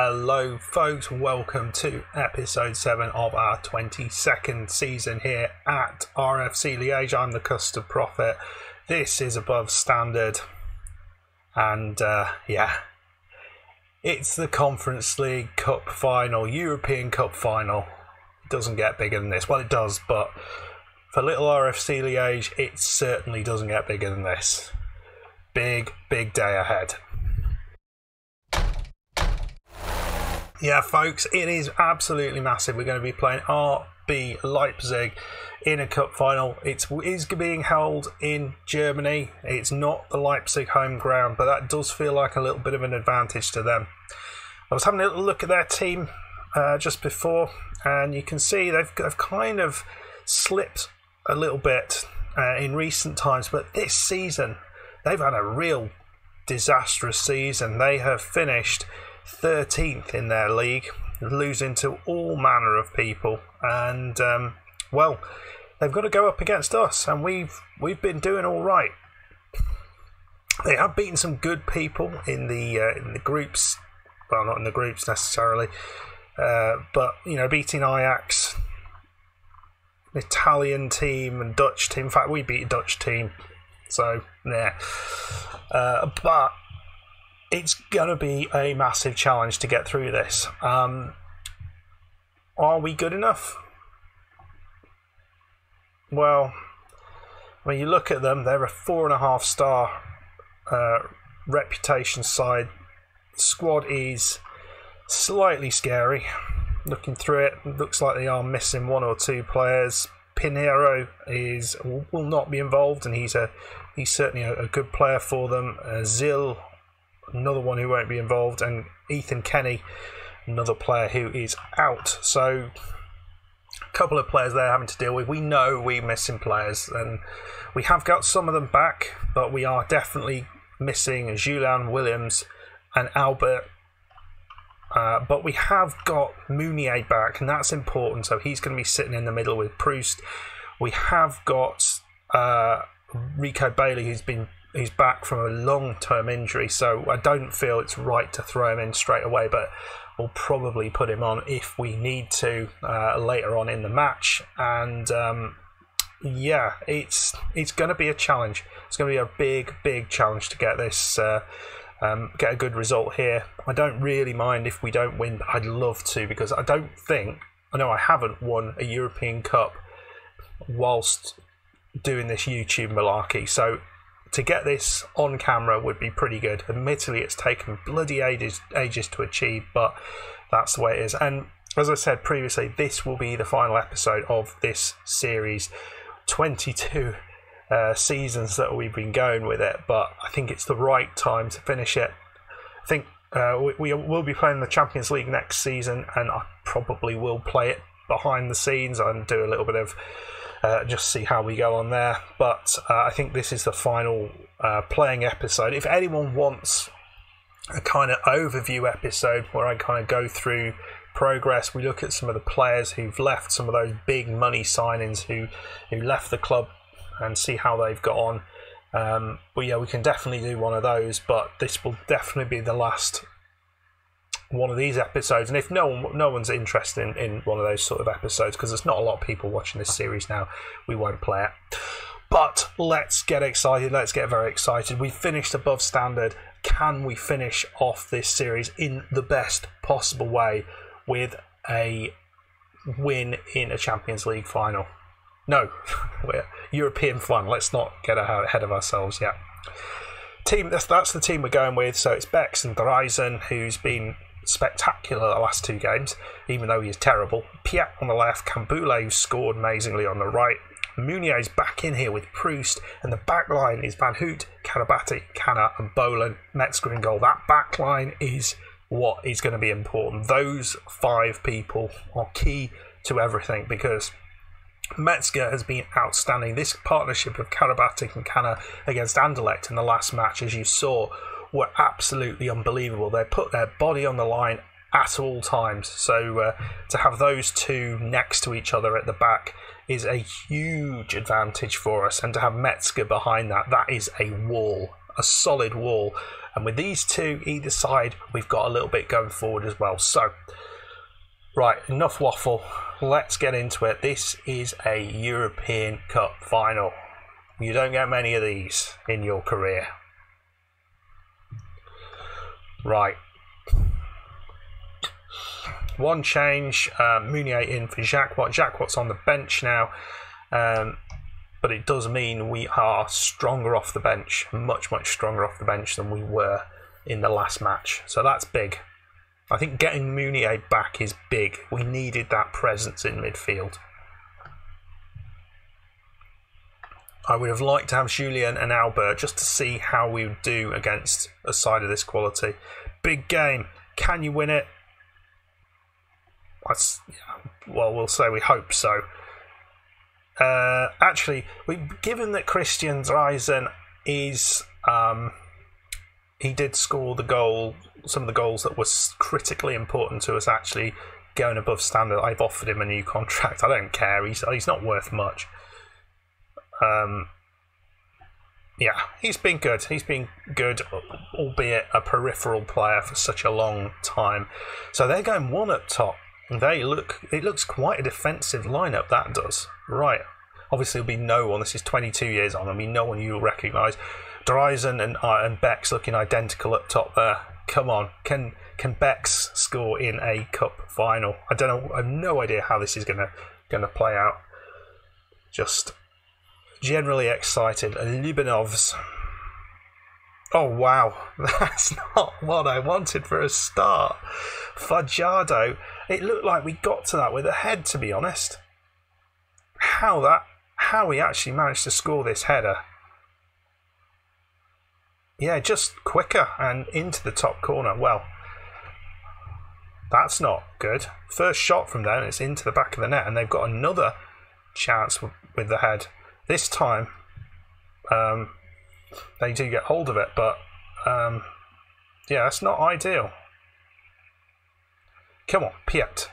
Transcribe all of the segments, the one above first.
Hello folks, welcome to episode 7 of our 22nd season here at RFC Liege. I'm the Custard Prophet. This is above standard, and it's the Conference League Cup final, European Cup final. It doesn't get bigger than this. Well, it does, but for little RFC Liege, it certainly doesn't get bigger than this. Big day ahead. Yeah, folks, it is absolutely massive. We're going to be playing RB Leipzig in a cup final. It is being held in Germany. It's not the Leipzig home ground, but that does feel like a little bit of an advantage to them. I was having a little look at their team just before, and you can see they've kind of slipped a little bit in recent times, but this season they've had a real disastrous season. They have finished 13th in their league, losing to all manner of people, and they've got to go up against us, and we've been doing all right. They have beaten some good people in the groups, well, not in the groups necessarily, but beating Ajax, Italian team and Dutch team. In fact, we beat a Dutch team, so yeah, but it's going to be a massive challenge to get through this. Are we good enough? Well, when you look at them, they're a 4.5 star reputation side. The squad is slightly scary. Looking through it, looks like they are missing 1 or 2 players. Pinheiro will not be involved, and he's certainly a good player for them. Zil, another one who won't be involved, and Ethan Kenny, another player who is out. So a couple of players there having to deal with. We know we're missing players, and we have got some of them back, but we are definitely missing Julian Williams and Albert. But we have got Meunier back, and that's important. So he's going to be sitting in the middle with Proust. We have got Rico Bailey, who's back from a long-term injury, so I don't feel it's right to throw him in straight away, but we'll probably put him on if we need to later on in the match. And it's going to be a challenge. It's going to be a big challenge to get this, get a good result here. I don't really mind if we don't win, but I'd love to, because I haven't won a European Cup whilst doing this YouTube malarkey, so to get this on camera would be pretty good. Admittedly, it's taken bloody ages to achieve, but that's the way it is. And as I said previously, this will be the final episode of this series. 22 seasons that we've been going with it, but I think it's the right time to finish it. I think we will be playing the Champions League next season, and I probably will play it behind the scenes and do a little bit of just see how we go on there. But I think this is the final playing episode. If anyone wants a kind of overview episode where I kind of go through progress, we look at some of the players who've left, some of those big money signings who left the club, and see how they've got on. But yeah, we can definitely do one of those, but this will definitely be the last one of these episodes. And if no one's interested in one of those sort of episodes, because there's not a lot of people watching this series now, we won't play it. But let's get excited. Let's get very excited. We finished above standard. Can we finish off this series in the best possible way with a win in a Champions League final? No, we're European final. Let's not get ahead of ourselves yet. That's the team we're going with. So it's Bex and Dreisen, who's been spectacular the last 2 games, even though he is terrible. Piat on the left, Kambule, who scored amazingly, on the right. Meunier is back in here with Proust, and the back line is Van Hoot, Karabati, Kana and Bolan, Metzger in goal. That back line is what is going to be important. Those 5 people are key to everything, because Metzger has been outstanding. This partnership of Karabatic and Kana against Anderlecht in the last match, as you saw, were absolutely unbelievable. They put their body on the line at all times. So to have those two next to each other at the back is a huge advantage for us. And to have Metzger behind that, that is a wall, a solid wall. And with these two either side, we've got a little bit going forward as well. So, right, enough waffle. Let's get into it. This is a European Cup final. You don't get many of these in your career. Right. One change, Meunier in for Jacquot. Jacquot's on the bench now, but it does mean we are stronger off the bench, much stronger off the bench than we were in the last match. So that's big. I think getting Meunier back is big. We needed that presence in midfield. I would have liked to have Julien and Albert just to see how we would do against a side of this quality. Big game. Can you win it? Well, we'll say we hope so. Actually, given that Christian Dreisen is, he did score the goal, some of the goals that were critically important to us actually going above standard. I've offered him a new contract. I don't care. He's not worth much. Yeah, he's been good. He's been good, albeit a peripheral player for such a long time. So they're going one up top. It looks quite a defensive lineup, that does. Right. Obviously, there'll be no one. This is 22 years on. There'll be no one you'll recognise. Dreisen and Bex looking identical up top there. Come on. Can Bex score in a cup final? I don't know. I have no idea how this is gonna play out. Just generally excited. Libanovs. Oh wow, that's not what I wanted for a start. Fajardo. It looked like we got to that with a head, to be honest. How he actually managed to score this header. Yeah, just quicker and into the top corner. Well, that's not good. First shot from there, and it's into the back of the net, and they've got another chance with the head. This time, they do get hold of it, but yeah, that's not ideal. Come on, Piet.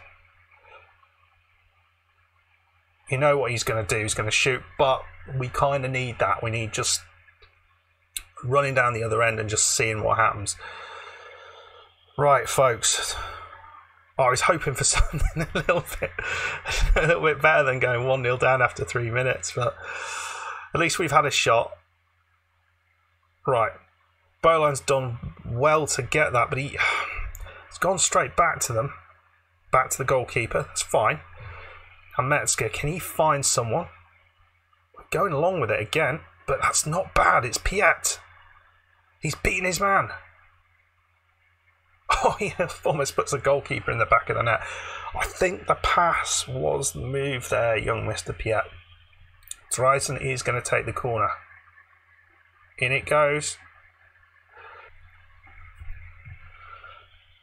You know what he's going to do. He's going to shoot, but we kind of need that. We need just running down the other end and just seeing what happens. Right, folks. I was hoping for something a little bit better than going 1-0 down after 3 minutes, but at least we've had a shot. Right. Boland's done well to get that, but he's gone straight back to them. Back to the goalkeeper. That's fine. And Metzger, can he find someone? Going along with it again, but that's not bad. It's Piet. He's beaten his man. Oh, he almost puts the goalkeeper in the back of the net. I think the pass was the move there, young Mr. Piet. Dreisen is going to take the corner. In it goes.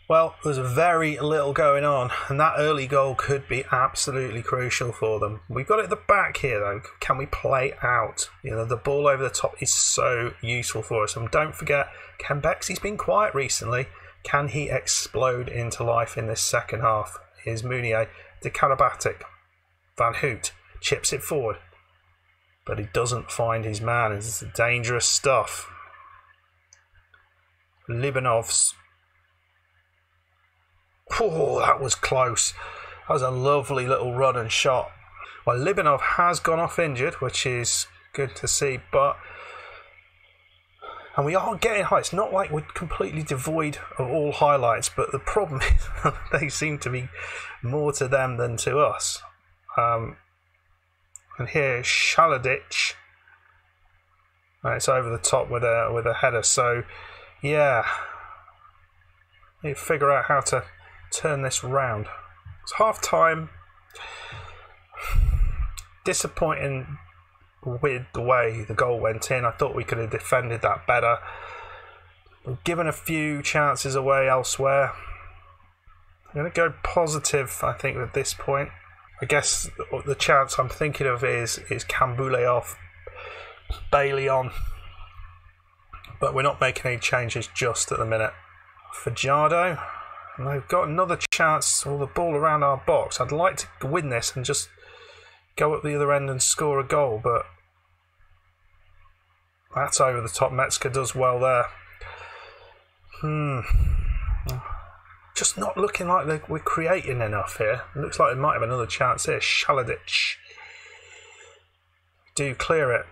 Well, there's very little going on, and that early goal could be absolutely crucial for them. We've got it at the back here, though. Can we play out? You know, the ball over the top is so useful for us. And don't forget, Ken Bex, he's been quiet recently. Can he explode into life in this second half? Here's Meunier, De Karabatic. Van Hoot chips it forward, but he doesn't find his man. It's dangerous stuff. Libanovs. Oh, that was close. That was a lovely little run and shot. Well, Libanov has gone off injured, which is good to see, and we are getting high. It's not like we're completely devoid of all highlights, but the problem is they seem to be more to them than to us. And here, Shaladic. It's over the top with a header. So, yeah, need to figure out how to turn this round. It's half time. Disappointing with the way the goal went in. I thought we could have defended that better. We've given a few chances away elsewhere. I'm going to go positive, I think, at this point. I guess the chance I'm thinking of is Kambuleov, Bailey on. But we're not making any changes just at the minute. Fajardo. And they've got another chance, or the ball around our box. I'd like to win this and just go up the other end and score a goal, but that's over the top. Metzger does well there. Just not looking like we're creating enough here. It looks like they might have another chance here. Shaladic. Do clear it.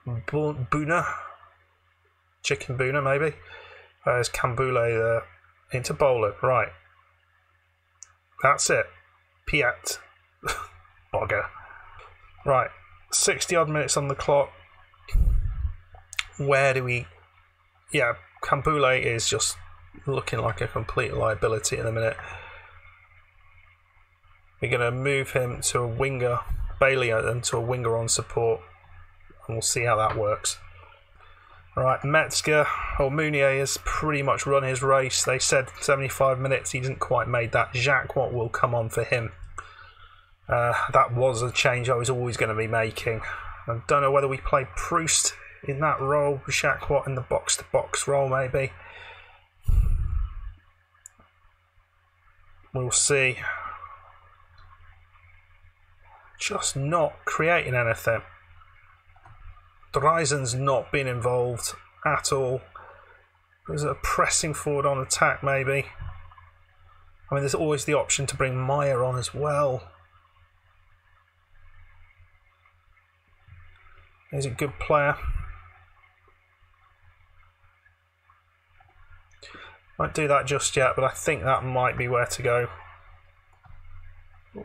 Buna. Chicken Buna, maybe. There's Kambule there. Into bowler. Right. That's it. Piet. Bogger. Right. 60 odd minutes on the clock. Where do we... Yeah, Kambule is just looking like a complete liability in a minute. We're going to move him to a winger, Bailey into a winger on support, and we'll see how that works. Right, Metzger or Mounier has pretty much run his race. They said 75 minutes, he didn't quite make that. Jacques Watt will come on for him. That was a change I was always going to be making. I don't know whether we play Proust in that role, Jacques Watt in the box-to-box role maybe. We'll see. Just not creating anything. Dreisen's not been involved at all. There's a pressing forward on attack maybe. I mean, there's always the option to bring Meyer on as well. He's a good player. Won't do that just yet, but I think that might be where to go. Oh,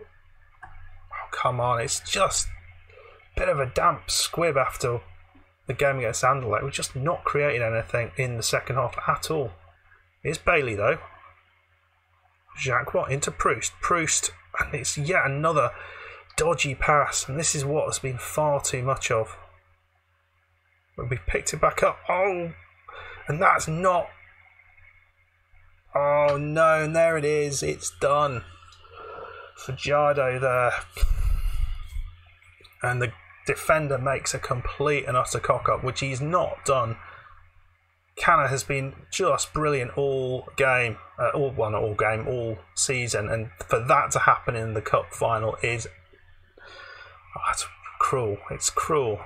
come on, it's just a bit of a damp squib after the game against Anderlecht. We're just not creating anything in the second half at all. Here's Bailey, though. Jacques Watt into Proust. Proust, and it's yet another dodgy pass, and this is what has been far too much of. But we picked it back up. Oh, and that's not... Oh no, and there it is, it's done. Fajardo there. And the defender makes a complete and utter cock-up, which he's not done. Canna has been just brilliant all game, all season, and for that to happen in the cup final is... Oh, it's cruel, it's cruel.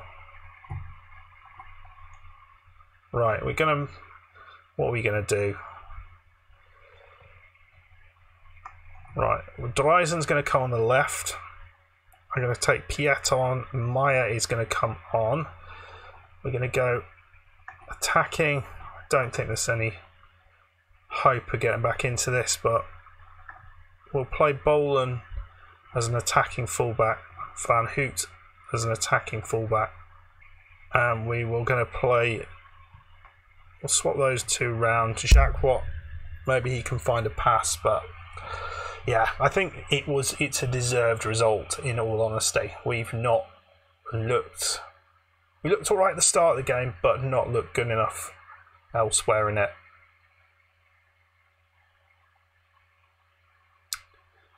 Right, what are we gonna do? Right, Dreisen's going to come on the left. I'm going to take Piet on. Meyer is going to come on. We're going to go attacking. I don't think there's any hope of getting back into this, but we'll play Bolan as an attacking fullback, Van Hoot as an attacking fullback, and we will going to play... We'll swap those two round. Jacques Watt, maybe he can find a pass, but... Yeah, I think it's a deserved result, in all honesty. We've not looked... We looked alright at the start of the game, but not looked good enough elsewhere in it.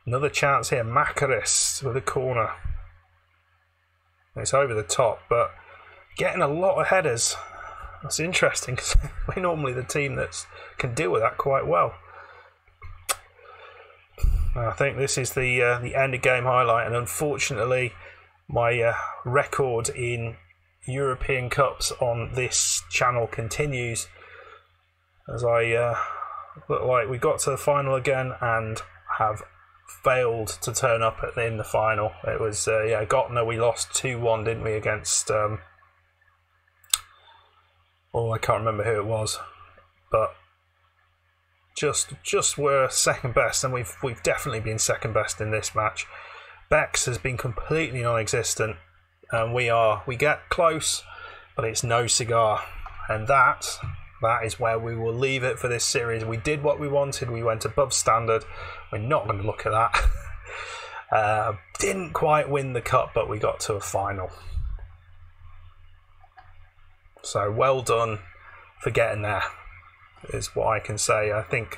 Another chance here, Macaris with a corner. It's over the top, but getting a lot of headers. That's interesting, because we're normally the team that can deal with that quite well. I think this is the end of game highlight, and unfortunately my record in European Cups on this channel continues, as I look like we got to the final again and have failed to turn up in the final. It was Gotner, we lost 2-1, didn't we, against I can't remember who it was, but just were second best, and we've definitely been second best in this match. Bex has been completely non-existent, and we get close, but it's no cigar, and that is where we will leave it for this series. We did what we wanted. We went above standard. We're not going to look at that. Didn't quite win the cup, but we got to a final. So well done for getting there, is what I can say. I think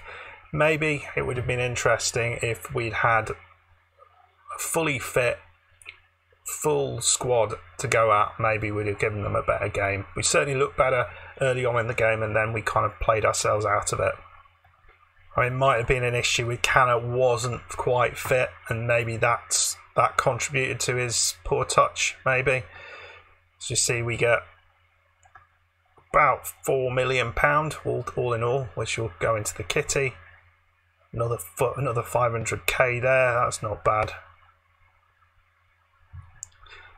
maybe it would have been interesting if we'd had a fully fit, full squad to go at. Maybe we'd have given them a better game. We certainly looked better early on in the game, and then we kind of played ourselves out of it. I mean, it might have been an issue with Canna wasn't quite fit, and maybe that contributed to his poor touch, maybe. As you see, we get about £4 million all in all, which will go into the kitty. Another 500k there. That's not bad.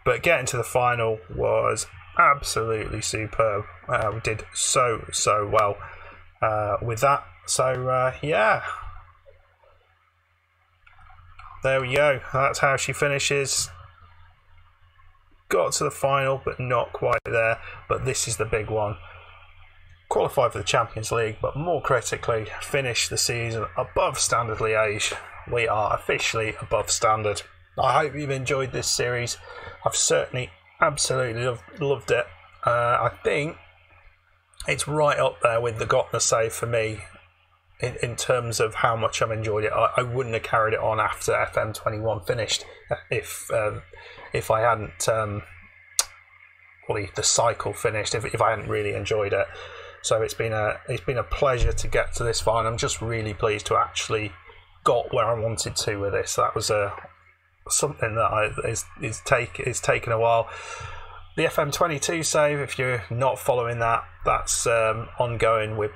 But getting to the final was absolutely superb. We did so well with that. So yeah, there we go. That's how she finishes. Got to the final, but not quite there. But this is the big one. Qualified for the Champions League, but more critically, finished the season above standard Liege. We are officially above standard. I hope you've enjoyed this series. I've certainly absolutely loved it. I think it's right up there with the Gottner save for me in terms of how much I've enjoyed it. I wouldn't have carried it on after FM21 finished if I hadn't the cycle finished, if I hadn't really enjoyed it. So it's been a pleasure to get to this final. I'm just really pleased to actually got where I wanted to with this. That was something that is taken a while. The FM22 save, if you're not following that, that's ongoing with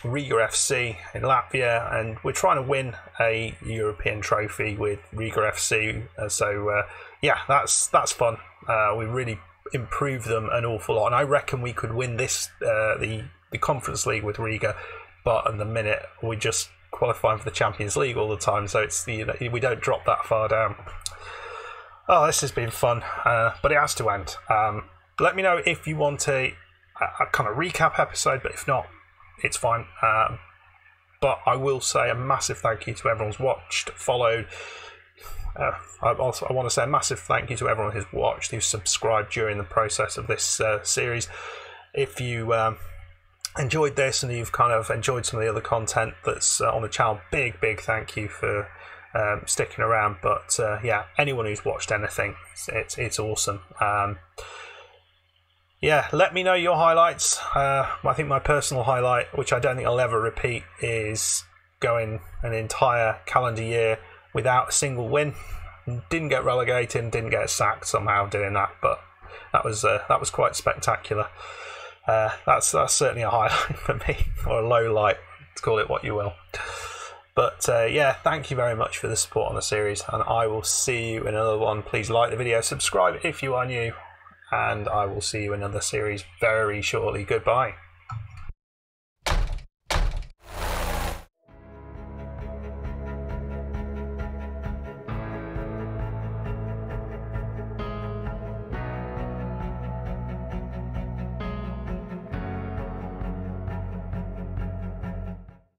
Riga FC in Latvia, and we're trying to win a European trophy with Riga FC. Yeah, that's fun. We really improved them an awful lot, and I reckon we could win this the Conference League with Riga, but at the minute we're just qualifying for the Champions League all the time, so it's we don't drop that far down. Oh, this has been fun, but it has to end. Let me know if you want a kind of recap episode, but if not, it's fine. But I will say a massive thank you to everyone who's watched, followed. I want to say a massive thank you to everyone who's watched, who's subscribed during the process of this series. If you enjoyed this and you've kind of enjoyed some of the other content that's on the channel, big thank you for sticking around. But yeah, anyone who's watched anything, it's awesome. Yeah, let me know your highlights. I think my personal highlight, which I don't think I'll ever repeat, is going an entire calendar year without a single win. Didn't get relegated, didn't get sacked somehow doing that, but that was quite spectacular. That's certainly a highlight for me, or a low light, call it what you will. But yeah, thank you very much for the support on the series, and I will see you in another one. Please like the video, subscribe if you are new, and I will see you in another series very shortly. Goodbye.